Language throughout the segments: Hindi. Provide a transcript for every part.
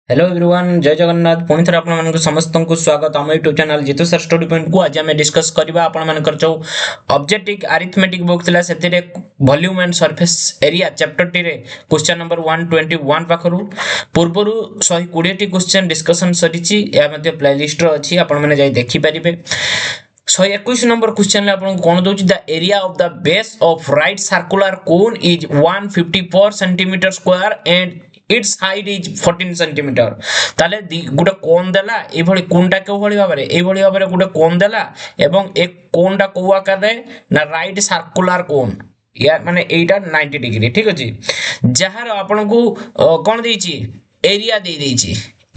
हेलो एवरीवन जय जगन्नाथ पुणी थर आपण मानक समस्त को स्वागत आम YouTube channel Jitu sir study point को आज आम डिस्कस करबा आपण मानकर जो ऑब्जेक्टिव अरिथमेटिक बुक थिला सेतिरे volume and surface area chapter टी रे क्वेश्चन नंबर 121 पाखरु पूर्वरु 120 टी क्वेश्चन डिस्कशन सरिची या मध्ये प्लेलिस्ट रो अछि आपण माने जाई देखि परिबे 121 नंबर क्वेश्चन आपन कोन दोछि the area of the base of right circular cone is 154 centimetre square and its height is 14 centimetre ताले गुटे कोन देला ए भली कोनटा के भली भाबरे ए भली भाबरे गुटे कोन देला एवं एक कोनटा को आकार रे ना राइट सर्कुलर कोन या माने एटा 90 डिग्री ठीक अछि जहार आपन को कोन देछि एरिया दे देछि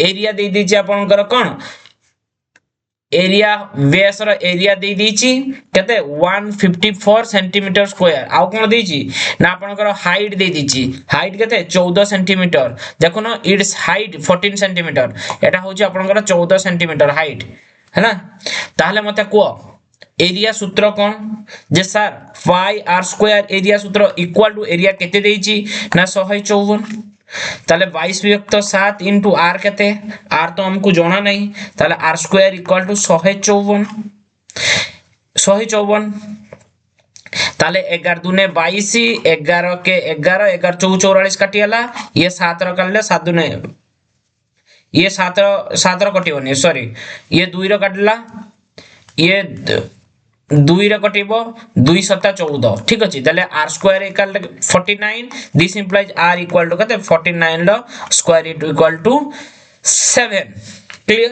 एरिया दे देछि आपनकर कोन एरिया बेस रो एरिया दे दीची केते 154 सेंटीमीटर स्क्वायर आउ कोन देची ना आपनकर हाइट दे दीची हाइट केते 14 सेंटीमीटर देखो ना इट्स हाइट 14 सेंटीमीटर एटा होची आपनकर 14 सेंटीमीटर हाइट है ना ताहले मते को एरिया सूत्र कोन जे सर पाई आर स्क्वायर एरिया सूत्र इक्वल टू एरिया केते देची ना 154 ताले 22 विभक्त 7 इनटू आर केते आर तो हमको जाना नहीं ताले आर स्क्वायर इक्वल टू 154 ताले 11 दुने 22 11 के 11 11 44 काटियाला ये 7 रो काटले 7 दुने ये 7 रो कटिबोनी सॉरी ये 2 रो काटला ये 2 रे कटिबो 2 7 14 ठीक अछि तले r square equal 49 this implies r equal to कते 49 लो स्क्वायर इक्वल टू 7 क्लियर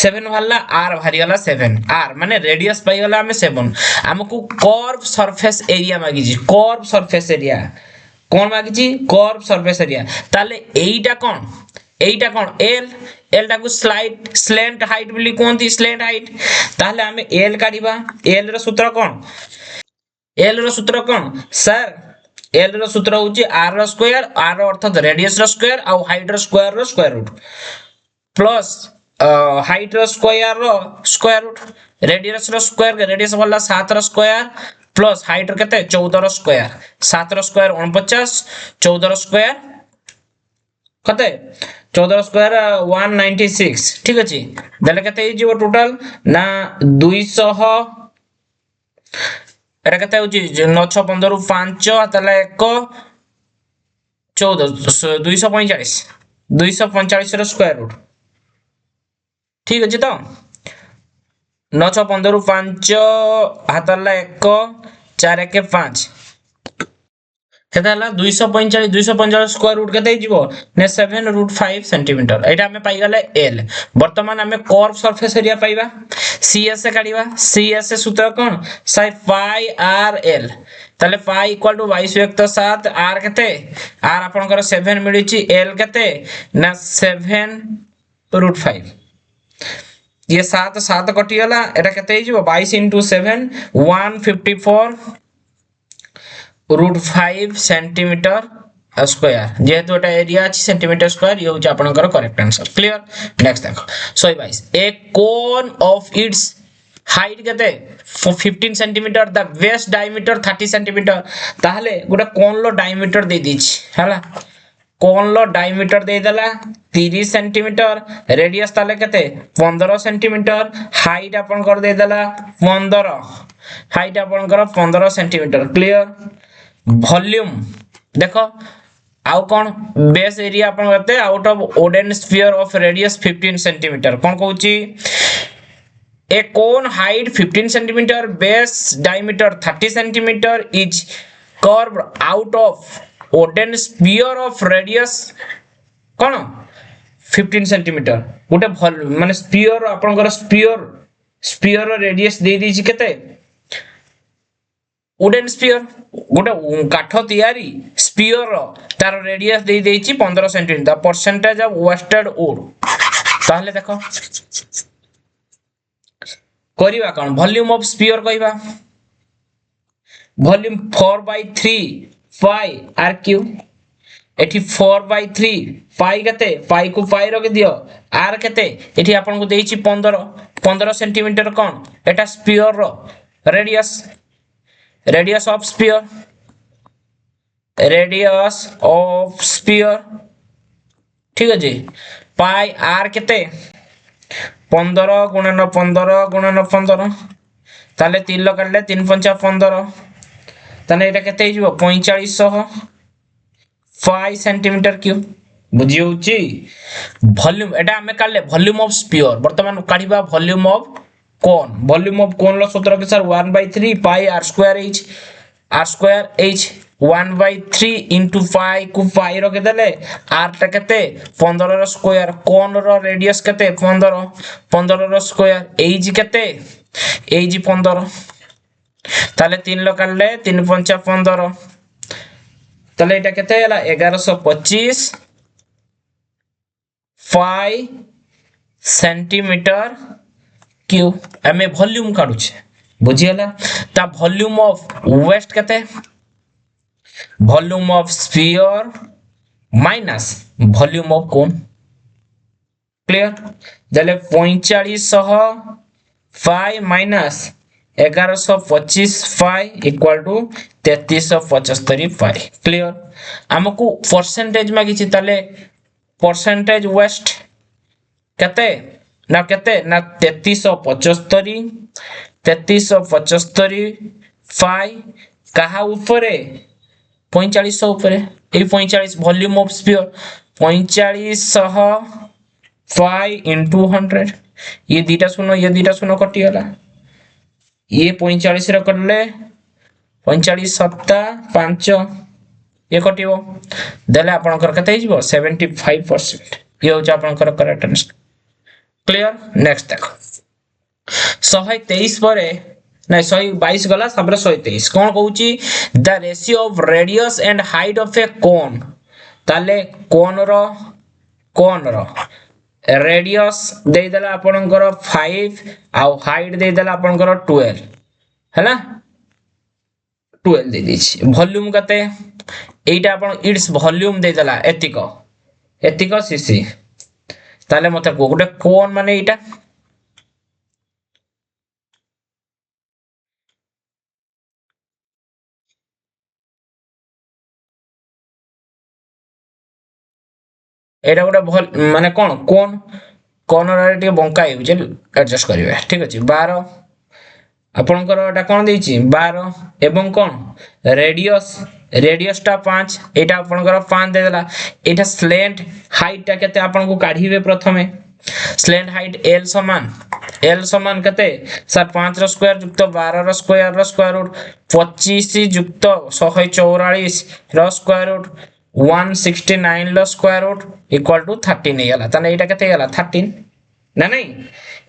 7 वाला r भारी वाला 7 r माने रेडियस पाई वाला हमें 7 हमको कर्व सरफेस एरिया मागी जी कर्व सरफेस एरिया कोन मागी जी कर्व सरफेस एरिया ताले एईटा कोन एल एल टाकू स्लाइड स्लेंट हाइट बोली कोनती स्लेंट हाइट ताहले हमें एल काढिबा एल रो सूत्र कोन सर एल रो सूत्र होची r रो स्क्वायर r रो अर्थात रेडियस रो स्क्वायर और हाइट रो स्क्वायर रूट प्लस हाइट रो स्क्वायर रूट रेडियस रो स्क्वायर रेडियस वाला 7 रो स्क्वायर प्लस हाइट रो केते 14 रो स्क्वायर 7 रो स्क्वायर 49 14 रो स्क्वायर कते 14 स्क्वायर 196 ठीक अछि देले कते ही जीव टोटल ना 200 एटा कते होची 9 15 रु 5 तले 1 14 245 रो स्क्वायर रूट ठीक अछि तो 9 15 रु 5 हातला 1 4 1 5 केताला 245 स्क्वायर रूट केते जीवो ने 7 सेंटीमीटर एटा हमें पाई गले एल वर्तमान हमें कर्व सरफेस एरिया पाइबा सीएस से काढिबा सीएस से सूत्र कोन साइ पाई आर एल ताले पाई इक्वल टू 22 व्यक्त 7 आर केते आर आपनकर 7 मिलिची एल केते ना 7 √5 ये 7 7 कटि गला एटा केते जीवो 22 * 7 154 √5 सेंटीमीटर स्क्वायर जेहेतु एटा एरिया अछि सेंटीमीटर स्क्वायर ये होची आपनकर करेक्ट आंसर क्लियर नेक्स्ट देखो so guys A cone of its height केते 15 centimetre the base diameter 30 centimetre ताहले गोटे कोन लो डायमीटर दे दिछि हला कोन लो डायमीटर दे देला 30 सेंटीमीटर रेडियस ताले केते 15 सेंटीमीटर हाइट आपनकर दे देला 15 हाइट आपनकर 15 सेंटीमीटर क्लियर वॉल्यूम देखो आउ कोन बेस एरिया अपन करते out of wooden sphere of radius 15 centimetre कोन कहूची a cone height 15 centimetre base diameter 30 centimetre is curve out of wooden sphere of radius कोन 15 सेंटीमीटर गोटे माने स्फीयर अपन कर स्फीयर रेडियस दे दी केते वुडन स्फीयर गोटे काठ तैयारी स्फीयर तार रेडियस दे देछि 15 centimetre the percentage of wasted wood ताहले देखो करिवा कोन वॉल्यूम ऑफ स्फीयर कहबा वॉल्यूम 4/3 पाई आर क्यू एठी 4/3 पाई केते पाई को पाई रख दियो आर केते एठी आपन को देछि 15 सेंटीमीटर कोन एटा स्फीयर रो रेडियस ऑफ स्फीयर ठीक अछि पाई आर केते 15 गुणन 15 गुणन 15 ताले 3 लो काटले 3 पंचा 15 ताने एटा केते हिजो 4500 5 सेंटीमीटर क्यूब बुझी होची वॉल्यूम एटा हमें काढले वॉल्यूम ऑफ स्फीयर वर्तमान काढिबा volume of volume of cone लो सूत्र के सर 1/3 pi r square h 1/3 into pi को पाई रो केते ले r टा केते 15 रो स्क्वायर कोन रो रेडियस केते 15 15 रो स्क्वायर h केते h 15 ताले 3 लो काढले 3 पंचा 15 ताले एटा केते हला 1125 5 सेंटीमीटर क्यूब हमें वॉल्यूम काढू छे बुझियला ता वॉल्यूम ऑफ वेस्ट केते volume of sphere minus volume of cone clear जले 4500 5 माइनस 1125 5 इक्वल टू 3375 5 क्लियर हमको परसेंटेज मागी छि ताले परसेंटेज वेस्ट केते ना 3375 5 कहा ऊपरे 4500 ऊपरे ए 45 वॉल्यूम ऑफ स्फीयर 4500 5 into 100 ये दीटा सुनो कटी गला ये 45 रे करले 45 सत्ता 5 ये कटिवो देले आपनकर कते हिजबो 75% ये हो आपनकर करेक्ट आंसर क्लियर नेक्स्ट देखो 123 परे नहीं 122 गला सबरे 123 कोन कहूची the ratio of radius and height of a cone ताले कोन रो रेडियस दे देला आपनकर 5 आ हाइट दे देला आपनकर 12 हैला 12 दे दिछि वॉल्यूम कते एटा आपन इट्स वॉल्यूम दे देला एतिको सीसी ताले मते गोटे कोन माने एटा एटा गोटे माने कोन रे बंका हे एडजस्ट करिवे ठीक अछि 12 आपनकर एटा कोन देछि 12 एवं कोन रेडियस टा 5 एटा आपनकर 5 दे देला एटा स्लेंट हाइट टा केते आपन को काढीबे प्रथमे स्लेंट हाइट l समान केते सर 5 रो स्क्वायर युक्त 12 रो स्क्वायर रूट 25 युक्त 144 रो स्क्वायर रूट 169 लो स्क्वायर रूट इक्वल टू 13 हेला तने एटा केते हेला 13 ना नहीं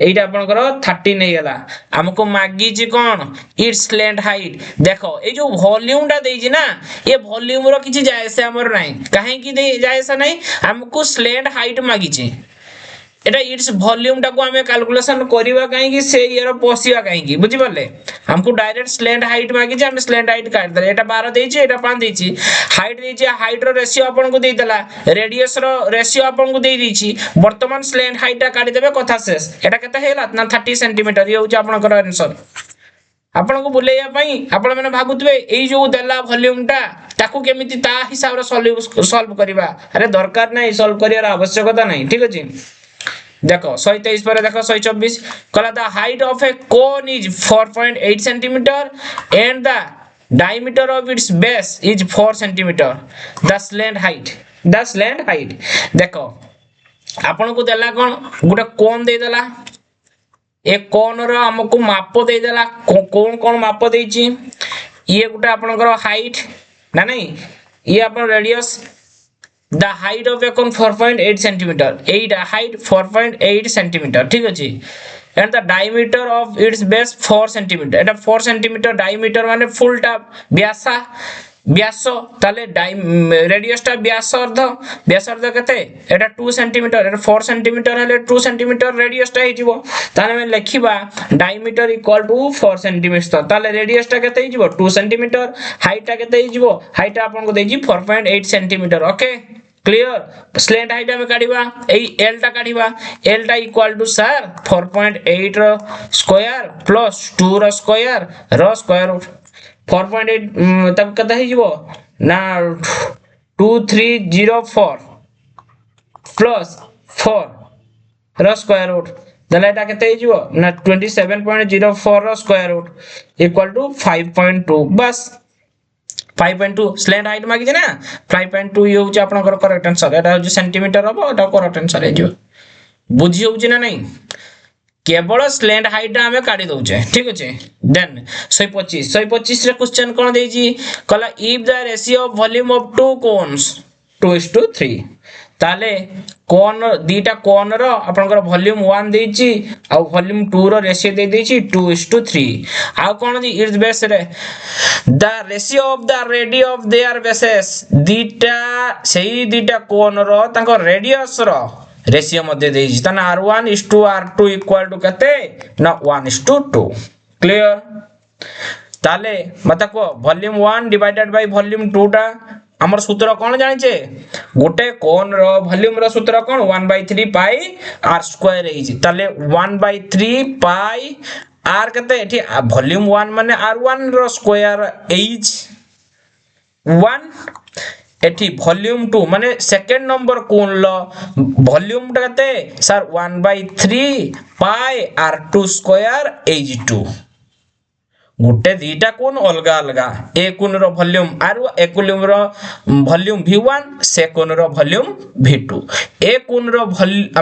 एटा आपनकर 13 हेला हमको मागी जी कोन इट्स स्लेंट हाइट देखो ए जो वॉल्यूम टा देई जी ना ये वॉल्यूम रो किछि जाय से हमर नाही काहे की दे जाय से नाही हमको स्लेंट हाइट मागी छी एटा इट्स वॉल्यूम टा को हमें कैलकुलेशन करिवा काहे की से ईयर पोसिवा काहे की बुझि परले हमको डायरेक्ट स्लेंट हाइट मागी जे हम स्लेंट हाइट काट दे एटा 12 देई छी एटा 5 देई छी हाइट देई छी हाइट रो रेशियो आपन को देई देला रेडियस रो रेशियो आपन को देई दी छी वर्तमान स्लेंट हाइट टा काटी देबे कथा शेष एटा केते हेला ना 30 सेंटीमीटर ये होची आपन कर आंसर आपन को बुलेया पई आपन माने भाबुतबे एई जो देला वॉल्यूम टा ताकू केमिति ता हिसाब रो सॉल्व करिवा अरे दरकार नै सॉल्व करियार आवश्यकता नै ठीक अछि देखो 123 पर देखो 124 कला the height of a cone is 4.8 centimetre and the diameter of its base is 4 centimeter the slant height देखो आपन को देला कोन गुटा कोन दे देला ए कोन रो हमको माप दे देला कोन माप देई छी ये गुटा आपन को हाइट ना नहीं ये आपन radius the height of a cone 4.8 centimeter 8 height 4.8 centimeter ठीक अछि and the diameter of its base 4 centimeter Etah 4 centimeter diameter माने फुल टा व्यास ताले रेडियस टा व्यास अर्ध कते एटा 2 centimeter एटा 4 centimeter हले 2 centimeter रेडियस टा हिजिवो ताने हम लिखिबा diameter equal to 4 centimeter ताले रेडियस टा कते हिजिवो 2 centimeter हाइट टा कते हिजिवो हाइट आपन को देजी 4.8 centimeter okay clear slant height में काढिबा एई l टा काढिबा l टा इक्वल टू सर 4.8 रो स्क्वायर प्लस 2 रो स्क्वायर रूट 4.8 तब कता हिजिवो ना 2304 प्लस 4 ର स्क्वायर रूट देले एटा केते हिजो ना 27.04 रो स्क्वायर रूट इक्वल टू 5.2 बस 5.2 स्लैंट हाइट मागी जे ना 5.2 ये होची आपनकर करेक्ट आंसर एटा होची सेंटीमीटर हबो एटा करेक्ट आंसर हे जो बुझी होची ना नहीं केवल स्लैंट हाइट हमें काढी दउचे ठीक अछि देन 125 रे क्वेश्चन कोन देजी कहला if the ratio of volume of two cones 2:3 ताले कोन दीटा कोन रो आपनकर वॉल्यूम 1 देची आ वॉल्यूम 2 रो रेशियो दे देची 2:3 आ कोन दी इट्स बेस रे the ratio of the radius of their bases दीटा सेही दीटा कोन रो तांको रेडियस रो रेशियो मध्ये देची तना r1:r2 इक्वल टू कते ना 1:2 क्लियर ताले मत को वॉल्यूम 1 डिवाइडेड बाय वॉल्यूम 2 टा हमर सूत्र कोन जानि छे गोटे कोन रो वॉल्यूम रो सूत्र कोन 1/3 पाई r स्क्वायर हेजी ताले 1/3 पाई r कते एठी वॉल्यूम 1 माने r1 रो स्क्वायर h 1 एठी वॉल्यूम 2 माने सेकंड नंबर कोन लो वॉल्यूम कते sir 1/3 pi r2 square h2 गुटे दीटा कोन अलगा अलगा ए कोन रो वॉल्यूम r ए कोन रो वॉल्यूम v1 से कोन रो वॉल्यूम v2 ए कोन रो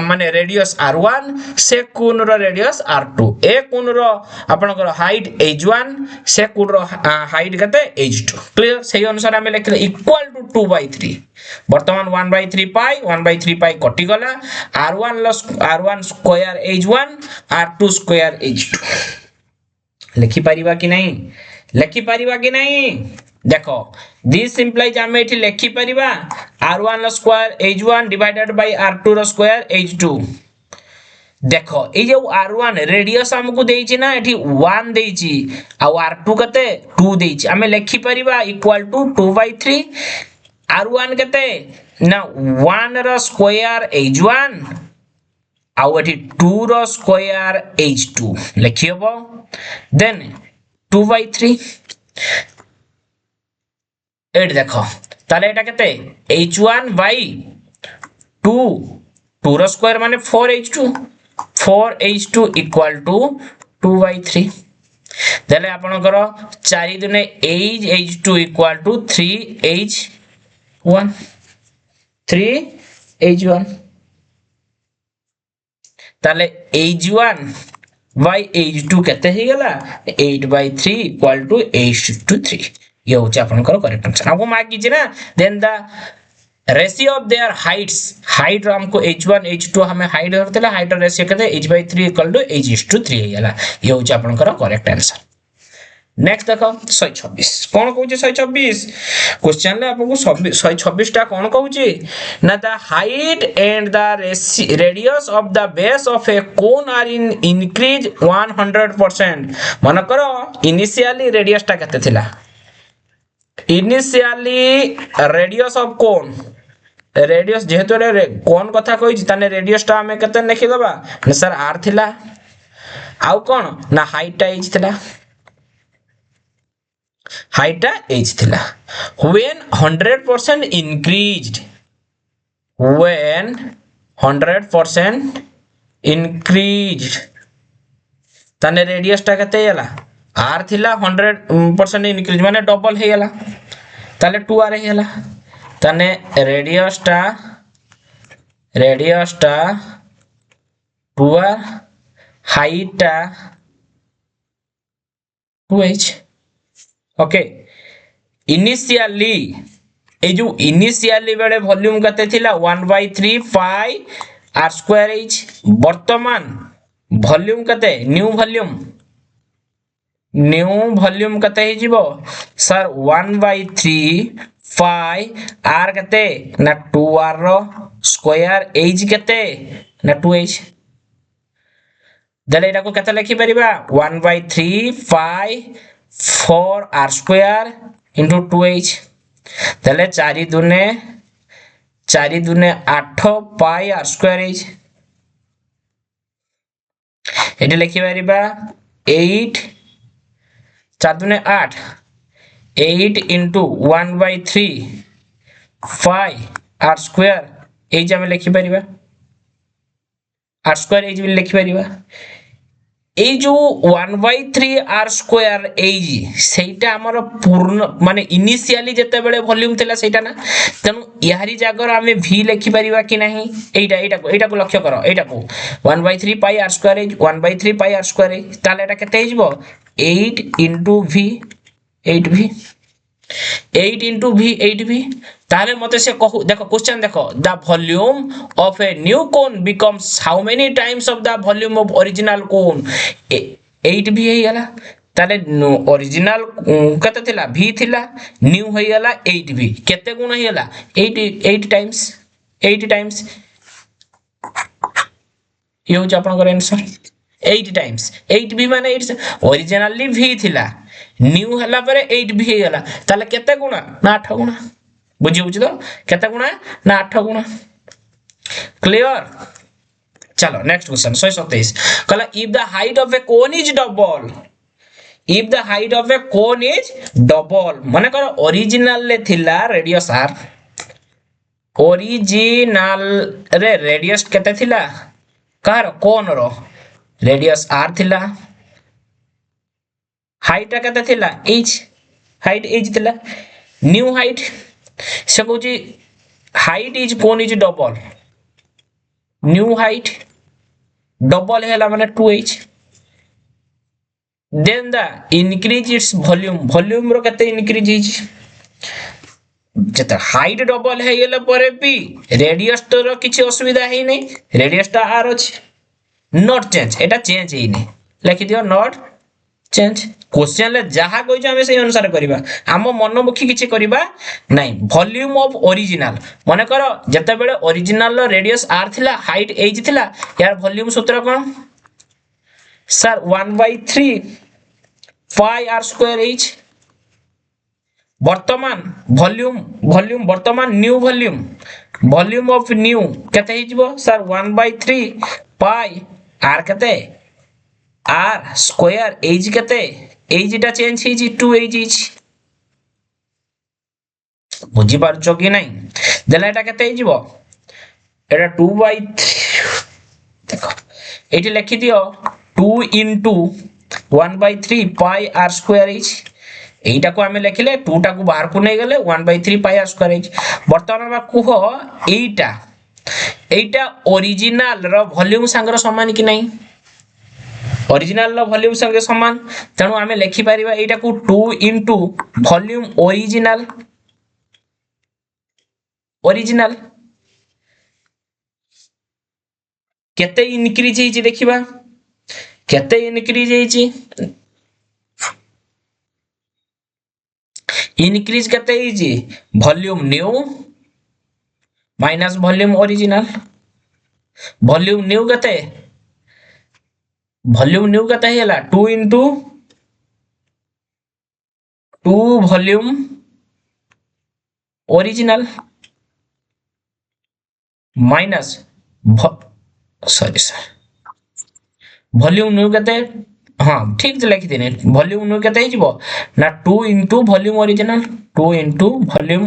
माने रेडियस r1 से कोन रो रेडियस r2 ए कोन रो आपनकर हाइट h1 से कोन रो हाइट कते h2 क्लियर सही अनुसार हम लिखले इक्वल टू 2/3 वर्तमान 1/3 पाई कटि गला r1 square h1 r2 square h2 लिखि परिबा कि नहीं देखो दिस सिंपलाइज हम एठी लिखि परिबा r1 रो square h1 divided by r2 रो स्क्वायर h2 देखो ए जो r1 रेडियस हमकु देइछि ना एठी 1 देइछि आ r2 कते 2 देइछि हमें लिखि परिबा इक्वल टू 2/3 r1 कते ना 1 रो स्क्वायर h1 आउ एठी 2 रो स्क्वायर h2 लिखिबो देन 2/3 एट देखो ताले एटा केते h1 बाय 2 2 रो स्क्वायर माने 4h2 इक्वल टू 2/3 देले आपनकर 4 दुने h2 इक्वल टू 3h1 ताले h1 by h2 केते हे गेला 8/3 इक्वल टू h2 ये होचे आपनकर करेक्ट आंसर आपको मार्क कीजिए ना then the ratio of their height हमको h1 h2 हमें हाइट करतेला हाइट रेशियो केते h/3 इक्वल टू h/3 हे गेला ये होचे आपनकर करेक्ट आंसर नेक्स्ट देखो 126 कोन कहूचे 126 क्वेश्चन ले आपको 126 टा कोन कहूचे ना the height and the radius of the base of a cone are in increase 100% मन करो इनिशियली रेडियस टा केते थिला initially radius of cone radius जेहेतु कोन कथा कहि ताने रेडियस टा हमें केते लिखि दबा ना सर r थिला आउ कोन ना हाइट टा h थिला height h थिला when 100% increased ताने रेडियस टा केते हैला r थिला 100% इंक्रीज माने डबल हे हैला ताले 2r हे हैला ताने रेडियस टा 2r हाइट टा 2h ओके इनिशियली ए जो इनिशियली बेले वॉल्यूम कते थिला 1/3 पाई r स्क्वायर h वर्तमान वॉल्यूम कते न्यू वॉल्यूम कते हे जिवो सर 1/3 पाई r कते ना 2r रो स्क्वायर h कते ना 2h देले एटा को कते लिखि परिबा 1/3 पाई 4r स्क्वायर into 2h तले 4 दुने 8 पाई r स्क्वायर h एटी लिखि परिबा 8 4 दुने 8 8 into 1/3 pi r square h हम लिखि परिबा आर स्क्वायर एज भी लिखि परिबा এই जो 1/3 r স্কয়ার এই সেইটা আমার পূর্ণ মানে ইনিশিয়ালি যেতে বেলে ভলিউম থিলা সেইটা না তেনু ইয়ারি জাগর আমি ভি লিখি পারিবা কি নাই এইটা কো লক্ষ্য কর এইটা কো 1/3 পাই r স্কয়ার এই 1/3 পাই r স্কয়ার এই তাহলে এটা কেতে হইব 8 v 8v 8 into v 8v ताले मते से कहू देखो क्वेश्चन देखो the volume of a new cone becomes how many times of the volume of original cone 8v हे गला ताले ओरिजिनल कते थिला v थिला न्यू हे गला 8v केते गुण हे गला 8 टाइम्स यो छ आपन कर आंसर 8 टाइम्स 8v माने 8 ओरिजिनली v थिला न्यू हला पर 8v हे गला ताले केते गुणा ना 8 गुणा बुझी बुझी तो केते गुणा ना 8 गुणा क्लियर चलो नेक्स्ट क्वेश्चन 127 कहला if the height of a cone is double माने कर ओरिजिनल ले थिला रेडियस r ओरिजिनल रे रेडियस केते थिला कार कोन रो रेडियस r थिला हाइट केते थिला h हाइट h थिला न्यू हाइट से कहूची height is cone is double new height double हैला माने 2h then the increase its volume रो केते इंक्रीज हिज जत हाइट डबल है गेले परे भी रेडियस तो रो किछि असुविधा है नै रेडियस ता r अछि नॉट चेंज एटा चेंज है नै लिखि दियो नॉट चेंज क्वेश्चन ले जहा कोइ जे हमें से अनुसार करिबा हम मनमुखी किछि करिबा नै वॉल्यूम ऑफ ओरिजिनल माने करो जते बेले ओरिजिनल रो रेडियस r थिला हाइट h थिला यार वॉल्यूम सूत्र cone sir 1/3 pi r square h वर्तमान वॉल्यूम वर्तमान न्यू वॉल्यूम ऑफ न्यू केते हिजबो सर 1/3 पाई r केते r स्क्वायर h केते h टा चेंज हिजी 2h बुझी पारछो कि नहीं देला एटा केते हिजबो एटा 2/3 देखो एठी लिखि दियो 2 into 1/3 pi r square h एटा को हमें लिखले 2 टा को बाहर को नहीं गले 1/3 पाई r स्क्वायर h वर्तमान बा कुह एटा ओरिजिनल रो वॉल्यूम संगर समान कि नहीं ओरिजिनल रो वॉल्यूम संगे समान तणु हमें लिखि परिबा एटा को 2 into वॉल्यूम ओरिजिनल केते इंक्रीज हिची देखिबा केते इंक्रीज हिची इंक्रीज केते हिची volume new minus volume original volume new केते हैला 2 into 2 volume original minus sorry sir volume new केते हां ठीक से लिखि देने वॉल्यूम न्यू केते हिजबो ना 2 into volume original 2 into volume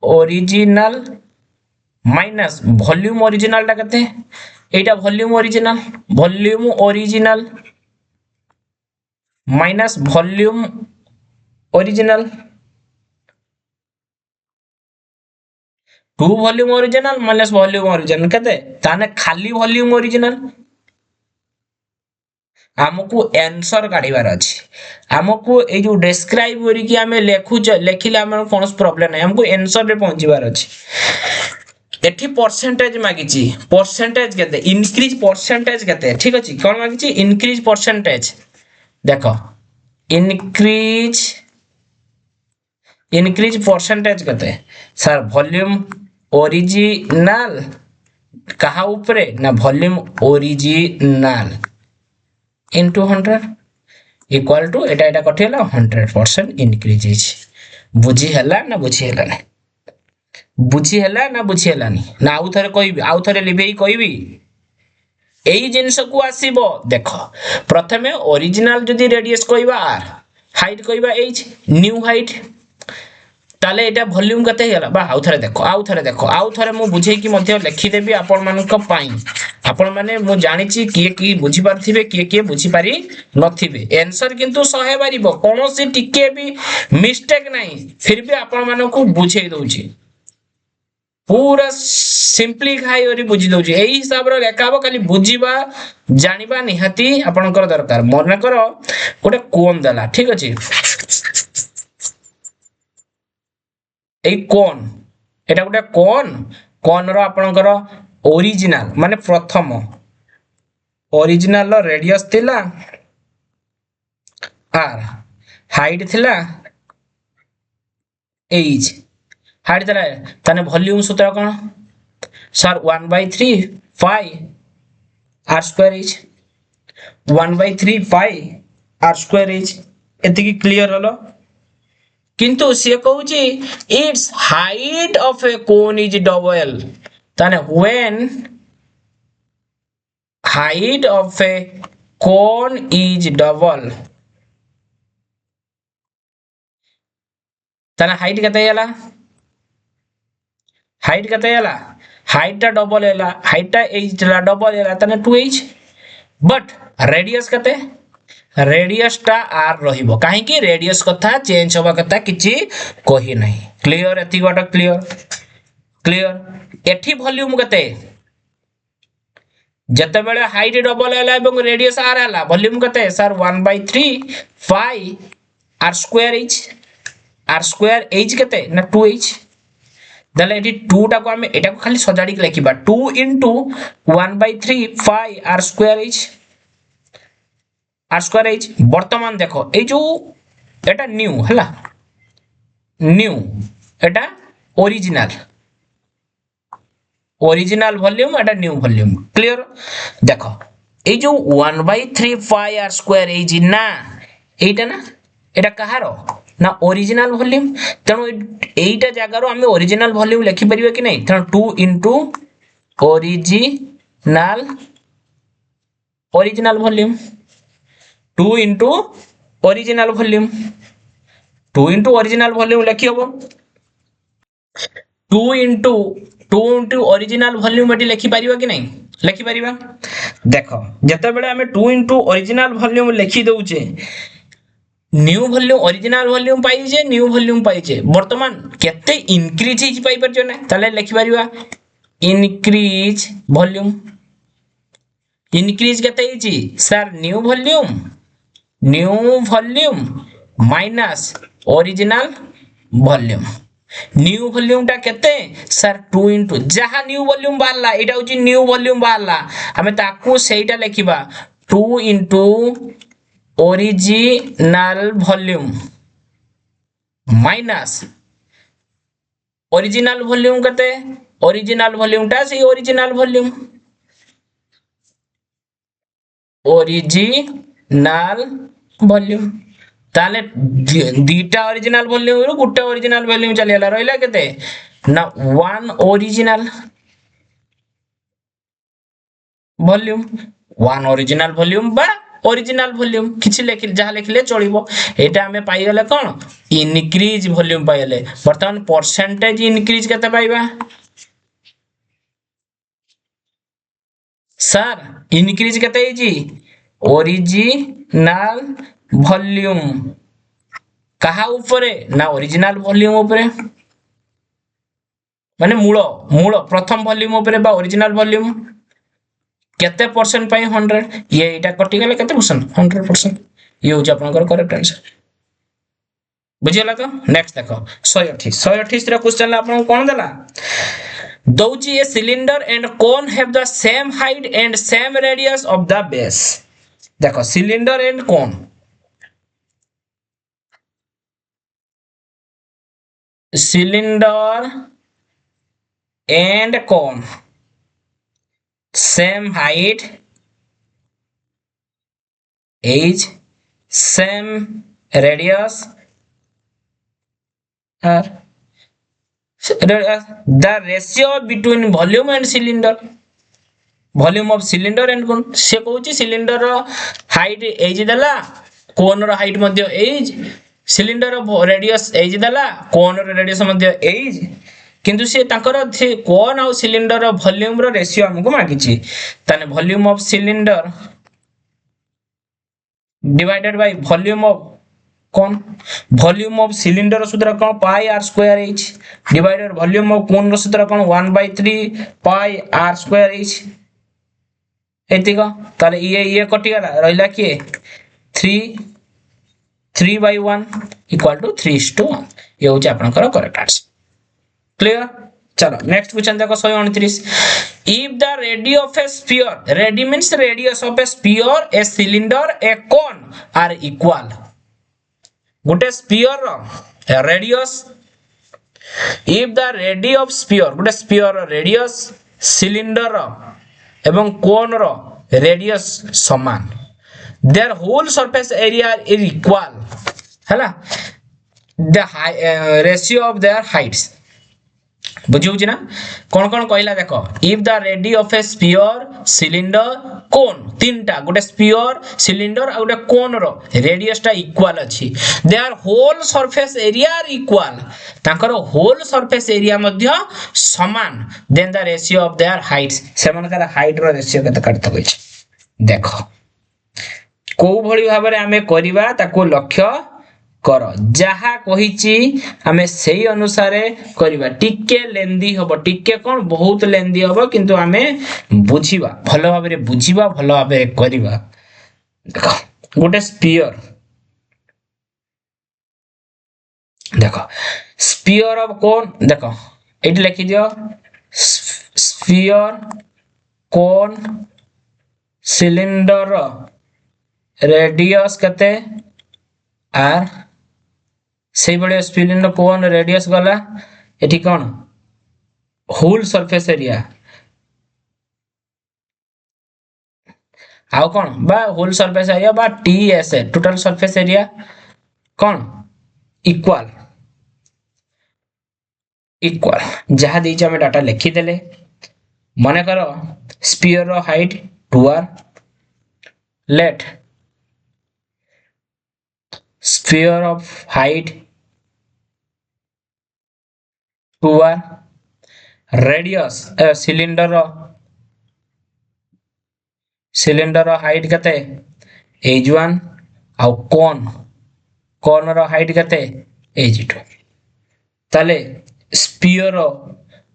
original minus volume original टा केते एटा volume original minus volume original 2 volume original minus volume original केते ताने खाली वॉल्यूम ओरिजिनल हमकु आंसर काढिबार अछि हमकु ए जो डिस्क्राइब करी कि हमें लेखिले हमर कोनस प्रॉब्लम नै हमकु आंसर रे पहुंचीबार अछि एठी परसेंटेज मागिची परसेंटेज केते इंक्रीज परसेंटेज केते ठीक अछि कोन मागिची इंक्रीज परसेंटेज देखो इंक्रीज परसेंटेज केते सर वॉल्यूम ओरिजिनल कहा ऊपरे ना volume original into 100 equal to Etah Kathela 100% increase hitch बुझी हला ना बुझी हला नै बुझी हला ना बुझी हला नै ना आउ थरे लिबेई कहबी एई जिंस को आसीबो देखो प्रथमे ओरिजिनल जदी रेडियस कहबा r हाइट कहबा h न्यू हाइट ताले एटा वॉल्यूम कते हेला बा आउ थरे देखो आउ थरे मु बुझे कि मध्य लिखि देबी आपण मानक पाई आपण माने मु जानिछि किए की बुझी पारथिबे किए बुझी पारी नथिबे आंसर किंतु 100 बारिबो कोनोसी टिके भी मिस्टेक नाही फिर भी आपण मानको बुझेई दउछि पूरा सिंपली खाई ओरी बुझी दउछि एही हिसाब रो लेखाबो खाली बुझीबा जानिबा निहाती आपनकर दरकार मन करो गोटे कोन दला ठीक अछि ए कोन एटा गोटे कोन रो आपनकर ओरिजिनल माने प्रथम ओरिजिनल रो रेडियस थिला आर हाइट थिला एज हाइट थिला तने वॉल्यूम सूत्र cone sir 1/3 pi r square is 1/3 pi r square is एतिकी क्लियर हलो किंतु से कहूची its height of a cone is double तने when height of a cone is double तने हाइट केते होला हाइट केते होला हाइट टा डबल होला हाइट टा एज ला डबल होला तने 2h बट रेडियस केते रेडियस टा r रहिबो काहे कि रेडियस कथा चेंज होबा कथा किछि कहि नाही क्लियर एति गोटा क्लियर एठी वॉल्यूम केते जते बेले हाइट डबल होला एवं रेडियस r होला वॉल्यूम केते sir 1/3 pi r square h केते ना 2h दले एठी 2 टा को हम एटा को खाली सजाडी के लिखिबा 2 * 1/3 पाई r स्क्वायर h वर्तमान देखो ए जो एटा न्यू हला न्यू एटा ओरिजिनल वॉल्यूम एटा न्यू वॉल्यूम क्लियर देखो ए जो 1/3 पाई r स्क्वायर h ना एटा ना एटा कहारो ना ओरिजिनल वॉल्यूम तनो एटा जगह रो हम ओरिजिनल वॉल्यूम लिखि परिबे कि नहीं तनो 2 * original volume 2 * original volume 2 * original volume लिखि हबो 2 * ओरिजिनल वॉल्यूम एटी लिखि परिबा कि नहीं लिखि परिबा देखो जते बेले हमें 2 * ओरिजिनल वॉल्यूम लिखि दउचे न्यू वॉल्यूम ओरिजिनल वॉल्यूम पाई जे न्यू वॉल्यूम पाई जे वर्तमान केते इंक्रीज हिज पाई पर जने ताले लिखि परिबा इंक्रीज वॉल्यूम इंक्रीज केते हिजी sir new volume minus original volume new volume टा केते सर 2 * जहा न्यू वॉल्यूम बाहरला एटा होची न्यू वॉल्यूम बाहरला हमें ताकू सेटा लिखिबा 2 * original volume minus original volume केते ओरिजिनल वॉल्यूम टा से ओरिजिनल वॉल्यूम ताले दीटा ओरिजिनल वॉल्यूम रो गुटे ओरिजिनल वॉल्यूम चलियला रहला केते ना 1 ओरिजिनल वॉल्यूम बा ओरिजिनल वॉल्यूम किछि लेखिल जहा लेखिले चलिबो एटा हमें पाई गेले कोन इंक्रीज वॉल्यूम पाइले वर्तमान परसेंटेज इंक्रीज केते पाइबा सर इंक्रीज केते हिजी ओरिजिनल वॉल्यूम कहा ऊपरे ना ओरिजिनल वॉल्यूम ऊपरे माने मूल प्रथम वॉल्यूम ऊपरे बा ओरिजिनल वॉल्यूम केते परसेंट पाई 100 ये एटा कटि गेले केते परसेंट 100% ये हो आपनकर करेक्ट आंसर बुझियला तो नेक्स्ट देखो 138 रा क्वेश्चन आपन कोन देला दउची a cylinder and cone have the same height and same radius of the base देखो cylinder and cone cylinder and cone same height age same radius the ratio between volume and cylinder volume of cylinder and cone से कहूची सिलिंडर रो हाइट एज देला कोन रो हाइट मध्ये एज सिलिंडर रो रेडियस एज देला कोन रो रेडियस मध्ये एज किंतु से तांकर से कोन और सिलिंडर रो वॉल्यूम रो रेशियो हमको मागिछि ताने volume of cylinder divided by volume of cone volume of cylinder सूत्र कौन pi r square h divided volume of cone सूत्र कौन 1/3 पाई आर स्क्वायर एच एतिक ताले ये कटि गला रहला के 3/1 इक्वल टू 3:1 ये होची आपनकर करेक्ट आंसर क्लियर। चलो नेक्स्ट क्वेश्चन देखो 129 if the radius of a sphere radii means radius of a sphere a cylinder a cone are equal गोटे स्फीयर रो radius if the radii of sphere गोटे स्फीयर रो रेडियस सिलिंडर रो एवं कोन रो रेडियस समान their whole surface area is equal हैला the ratio of their heights बुझिउछि ना कोन कोन कहला देखो if the radius of a sphere cylinder cone तीनटा गोटे स्फीयर सिलिंडर आ गोटे कोन रो रेडियस टा इक्वल अछि their whole surface area are equal तांकर whole surface area मध्य समान then the ratio of their heights सेमानकर हाइट रो रेशियो केते काटत होइछ देखो को भली भाबरे हमें करिबा ताको लक्ष्य कर जहा कहिची हमें सही अनुसार करिबा टिके लेंदी हबो टिके कोन बहुत लेंदी हबो किंतु हमें बुझिबा भलो भाबरे बुझिबा भलो भाबरे करिबा देखो गोटे स्फीयर देखो स्फीयर ऑफ कोन देखो एटी लिखि दियो स्फीयर कोन सिलिंडर रेडियस कते आर से बळे सिलिंडर कोन रेडियस गला एठी कोन होल सरफेस एरिया आउ कोन बा होल सरफेस एरिया बा TSA total surface area cone equal equal जहा देइछ हम डाटा लिखि देले माने करो स्फीयर रो height 2r let sphere of height 2r radius cylinder height कते h1 आउ कोन रो हाइट कते h2 ताले स्फीयर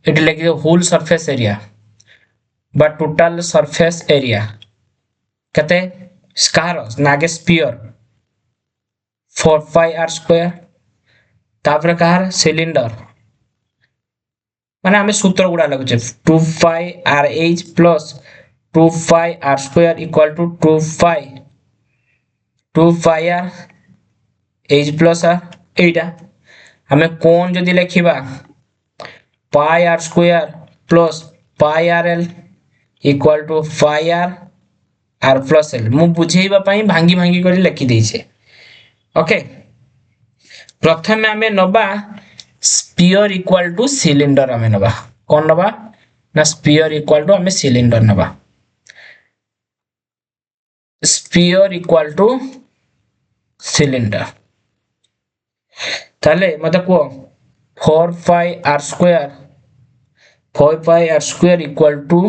इट लगे होल सरफेस एरिया बा टोटल सरफेस एरिया कते स्कार नागे स्फीयर 4 pi r square तापर कहार सिलिंडर माने हमें सूत्र गुडा लागु छे 2 pi r h plus 2 pi r square equal to 2 pi r h plus r एटा हमें कोन जदी लिखिबा pi r square plus pi r l equal to pi r r plus l मु बुझेइबा पई भांगी भांगी करी लिखि देई छे ओके प्रथम हमें नबा स्फीयर इक्वल टू सिलिंडर हमें नबा कोन नबा ना स्फीयर इक्वल टू हमें सिलिंडर नबा स्फीयर इक्वल टू सिलिंडर ताले मते को 4 pi r square equal to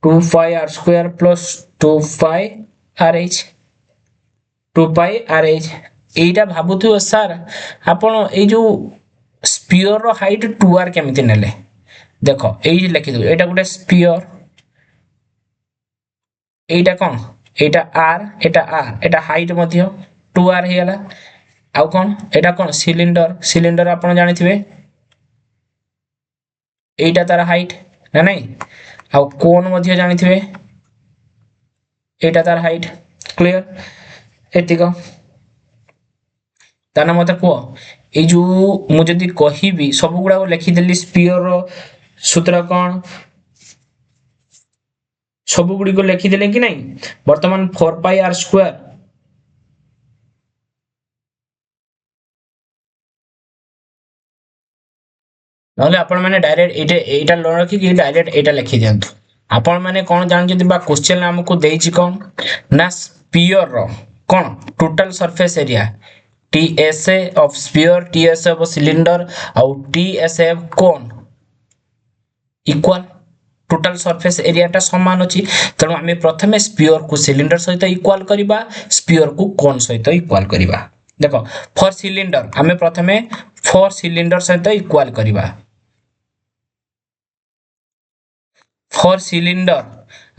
2 pi r square plus 2 pi rh 2 pi rh Etah भाबुथु sir आपण ए जो स्फीयर रो हाइट 2r केमिति नेले देखो एई लिखि दो एटा गुटे स्फीयर एटा कोन एटा r एटा हाइट मध्य 2r हेला आउ कोन एटा कोन सिलिंडर आपण जानिथिबे एटा तार हाइट ना नहीं आउ कोन मध्य जानिथिबे एटा तार हाइट क्लियर एतिको ताना मते को ए जो मु जदी कहिबी सब गुडा लिखि देली स्फीयर रो सूत्र कोन सब गुडी को लिखि देले कि नहीं वर्तमान 4 pi r square नले आपण माने डायरेक्ट एटा लो रखी कि डायरेक्ट एटा लिखि दियंतु आपण माने कोन जान जदी बा क्वेश्चन हमको देइछि कोन ना स्फीयर रो cone total surface area TSA of sphere TSA of cylinder और TSA of cone equal total surface एरियाटा समान अछि तेणु आम प्रथमे स्पीयर को सिलिंडर सहित इक्वल करबा स्पीयर को कोन सहित इक्वल करबा देखो फॉर सिलिंडर आम प्रथमे फॉर सिलिंडर सहित इक्वल करबा फॉर सिलिंडर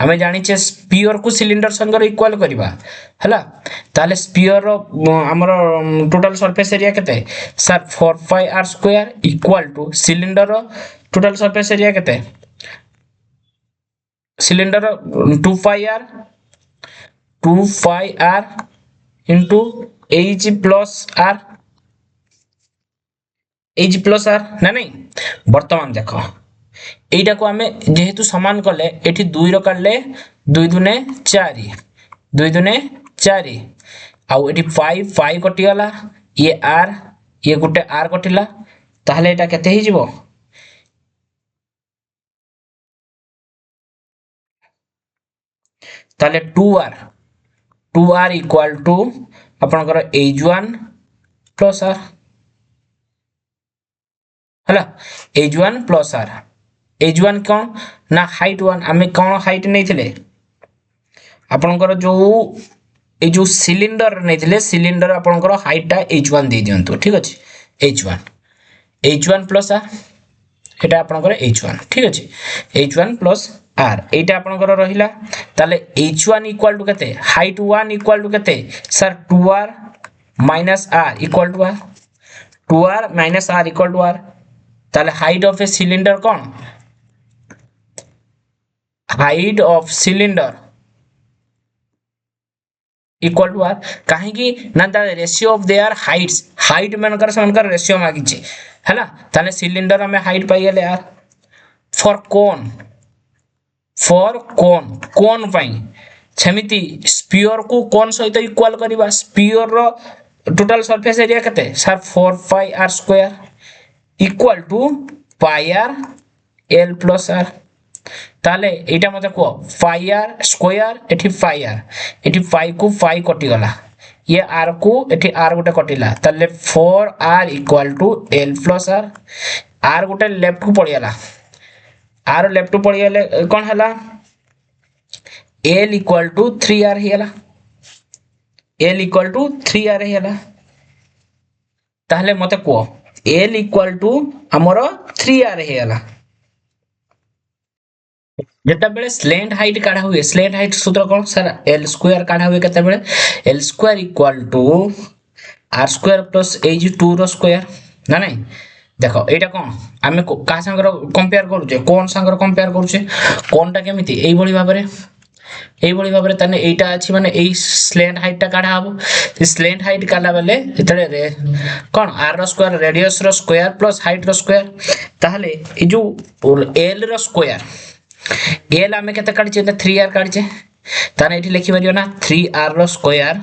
आम जानिचे स्पीयर को सिलिंडर संगर इक्वल करबा हला ताले स्पीयर हमर टोटल सरफेस एरिया केते sir 4 pi r square equal to cylinder total surface area केते cylinder 2 pi r into h plus r ना नहीं वर्तमान देखो एटा को आमे जेहेतु समान कले एठी 2 रो काढले 2 दुने 4 2 दुने 4 आउ एठी 5 कटि गला ये गुटे आर कटिला ताहले एटा केते हि जिवो ताले 2r इक्वल टू आपनकर h1 प्लस r हला h1 प्लस r h1 कोन ना हाइट 1 आमे कोन हाइट नै थिले आपनकर जो सिलिंडर नै थिले सिलिंडर आपनकर हाइटटा h1 दे दियंतु ठीक अछि h1 प्लस r एटा आपनकर h1 ठीक अछि h1 प्लस r एटा आपनकर रहिला ताले h1 इक्वल टू केते हाइट 1 इक्वल टू केते sir 2r minus r equal to r 2r minus r equal to r ताले height of a cylinder cone height of cylinder equal to r काहे कि ना the ratio of their heights height मनकर सनकर रेशियो मागी छै हला ताले सिलिंडर में हाइट पाई गेले r फॉर कोन पाई सेमिति स्पीयर को कोन सहित इक्वल करबा स्पीयर रो टोटल सरफेस एरिया केते sir 4 pi r square equal to pi r l plus r ताले एटा मते को पाई r स्क्वायर एठी पाई को पाई कटि गला ये r को एठी r गोटे कटिला ताले 4r equal to l plus r गोटे लेफ्ट को पड़ी गला r लेफ्ट को पड़ी गले कोन हला l इक्वल टू 3r हिला l इक्वल टू 3r हिला ताहले मते को l इक्वल टू हमर 3r हिला जेता बेले स्लैंट हाइट काढा हुए स्लैंट हाइट सूत्र कोन सर l स्क्वायर काढा हुए केते बेले l square equal to r स्क्वायर प्लस h2 रो स्क्वायर ना नहीं देखो एटा कोन आमे का संगर कंपेयर करूचे कोन संगर कंपेयर करूचे कोनटा केमिति एई भली भाबरे तने एटा अछि माने एई स्लैंट हाइट ता काढा हबो स्लैंट हाइट काढला बेले एतले रे कोन r रो स्क्वायर रेडियस रो स्क्वायर प्लस हाइट रो स्क्वायर ताहले ए जो l रो स्क्वायर l आमे केते काढिचे 3r काढिचे ताने एठी लिखि परियो ना 3r रो स्क्वायर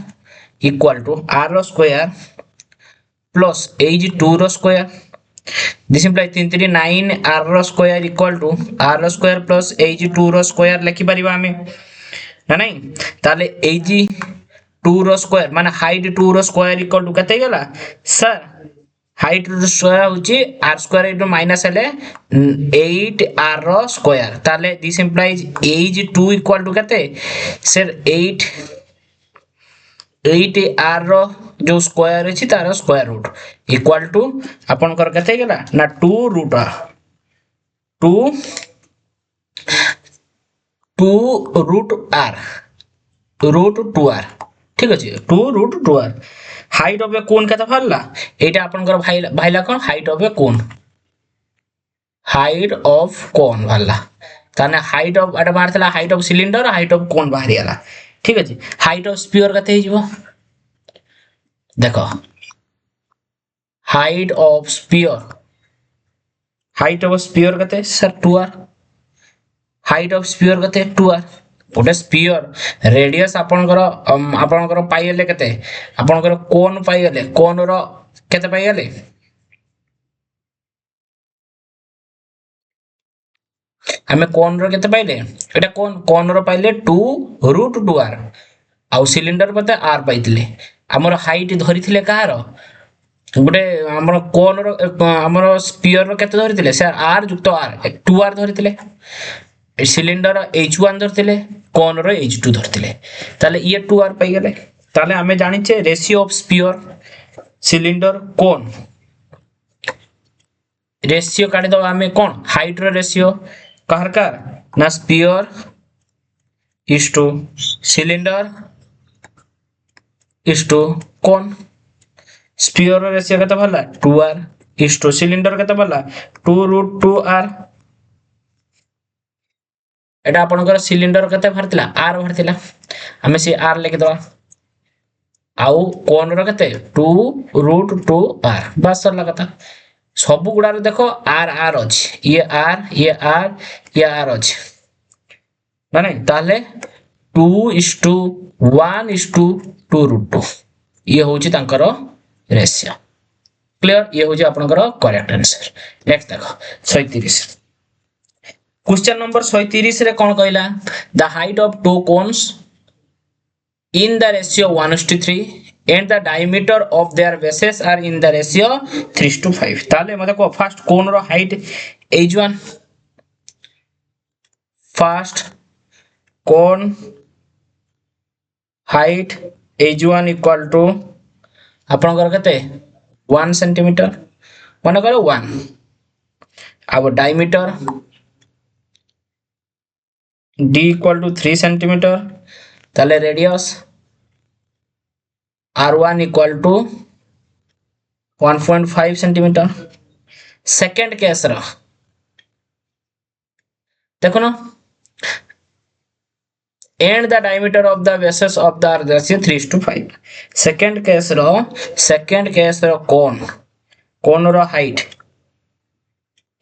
इक्वल टू r रो स्क्वायर प्लस h2 रो स्क्वायर दिस इंप्लाई 3 3 9 r रो स्क्वायर इक्वल टू r रो स्क्वायर प्लस h2 रो स्क्वायर लिखि परिबा हमें ना नहीं ताले h2 रो स्क्वायर माने हाइट 2 रो स्क्वायर इक्वल टू कते गेला सर हाइट रो स्क्वायर होची r स्क्वायर इनटू माइनस हेले 8r रो स्क्वायर ताले this implies h2 equal to कते सर 8r रो जो स्क्वायर अछि तार स्क्वायर रूट इक्वल टू अपन कर कते गेला ना 2 रूट r रूट 2r ठीक अछि 2 root 2r height of a कोन कते फरला एटा अपन कर भाईला कोन हाइट ऑफ ए कोन भरला ताने हाइट ऑफ एटा बाहरला height of cylinder height of cone बाहर गेला ठीक अछि हाइट ऑफ स्फीयर कते हिजबो देखो हाइट ऑफ स्फीयर कते sir 2r height of sphere कते 2r गोटे स्फीयर रेडियस आपनकर पाइले केते आपनकर कोन पाइले कोन रो केते पाइले हमें कोन रो केते पाइले एटा कोन रो पाइले 2 रूट 2r आउ सिलिंडर पते r पाइतले हमर हाइट धरिथिले कहारो गोटे हमर कोन रो हमर स्फीयर रो केते धरिथिले सर r युक्त r 2r धरिथिले सिलिंडर h1 धरिथिले कोन रो h2 धरिथिले ताले ये 2r पाई गेले ताले हमें जानि छे ratio of sphere cylinder cone ratio काढी दो हमें कोन हाइट रो रेशियो कहर कार ना sphere is to cylinder is to cone sphere रो रेशियो केते भला 2r इज टू सिलिंडर केते भला 2√2r एटा आपनकर सिलिंडर केते भरतिला r भरतिला हमें से r लिख दवा आउ कोन रो केते 2√2r बस सरला कथा सब गुडा रे देखो r r अछि ये r ये r ये r अछि माने ताले 2:1:2√2 ये होची तांकर रेशियो क्लियर ये होची आपनकर करेक्ट आंसर नेक्स्ट देखो 37 क्वेश्चन नंबर 37 रे कोन कहला the height of two cons in the ratio 1:3 and the diameter of their bases are in the ratio 3:5 ताले मते को फर्स्ट कोन रो height h1 first cone height h1 equal to आपन कर कते 1 सेंटीमीटर मन करो 1 अब diameter d equal to 3 centimetre ताले radius r1 equal to 1.5 centimetre second case रो देखो ना and the diameter of the bases of the ratio 3:5 second case रो कोन रो height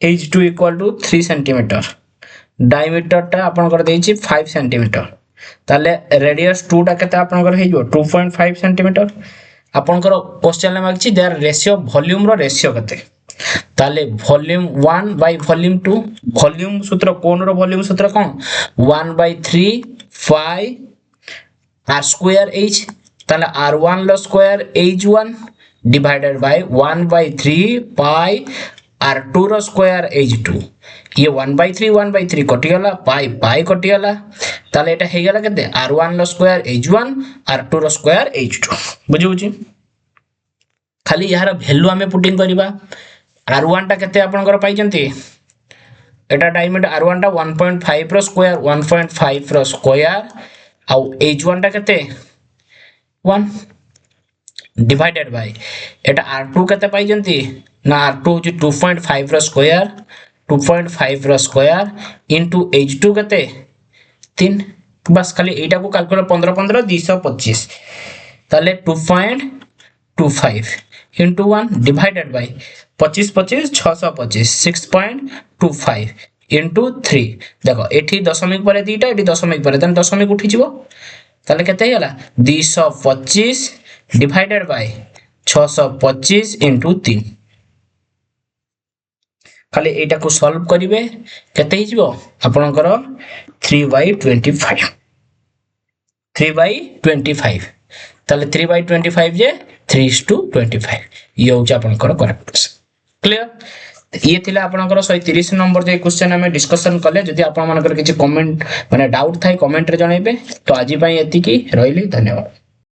h2 equal to 3 centimetre diameter टा आपन कर देछि 5 सेंटीमीटर ताले रेडियस 2 टा केते आपन कर हेजो 2.5 सेंटीमीटर आपन कर क्वेश्चन ले मागछि देयर रेशियो वॉल्यूम रो रेशियो केते ताले वॉल्यूम 1 बाय वॉल्यूम 2 वॉल्यूम सूत्र कोन रो वॉल्यूम सूत्र कोन 1/3 5 r स्क्वायर h ताले r1 लो square h1 divided by 1/3 pi r2 रो स्क्वायर h2 ये 1/3 कटि गला पाई कटि गला ताले एटा हे गला केते r1 लो स्क्वायर h1 r2 रो स्क्वायर h2 बुझुछि खाली यार वैल्यू हमें पुटिंग करबा r1 टा केते आपनकर पाई जंती एटा डायमीटर r1 टा 1.5 रो स्क्वायर 1.5 रो स्क्वायर आ h1 टा केते 1 डिवाइडेड बाय एटा r2 केते पाई जंती ना r2 होची 2.5 रो स्क्वायर 2.5 रो स्क्वायर इनटू h2 केते 3 बस खाली एटा को कैलकुलेट 15 15 225 ताले 2.25 इनटू 1 डिवाइडेड बाय 25 25 625 6.25 इनटू 3 देखो एठी दशमिक परे दीटा एठी दशमिक परे तन दशमिक उठी जिवो ताले केते हेला 225 डिवाइडेड बाय 625 इनटू 3 खाली एटा को सॉल्व करिवे केते हि जिवो आपनकर 3/25 3/25 ताले 3/25 जे 3:25 ये होचा आपनकर करेक्ट क्लियर ये थिला आपनकर 130 नंबर जे क्वेश्चन हमें डिस्कशन कले जदि आपन मानकर किछि कमेंट माने डाउट थाई कमेंट रे जणाइबे तो आजि पई एति की रहिली धन्यवाद।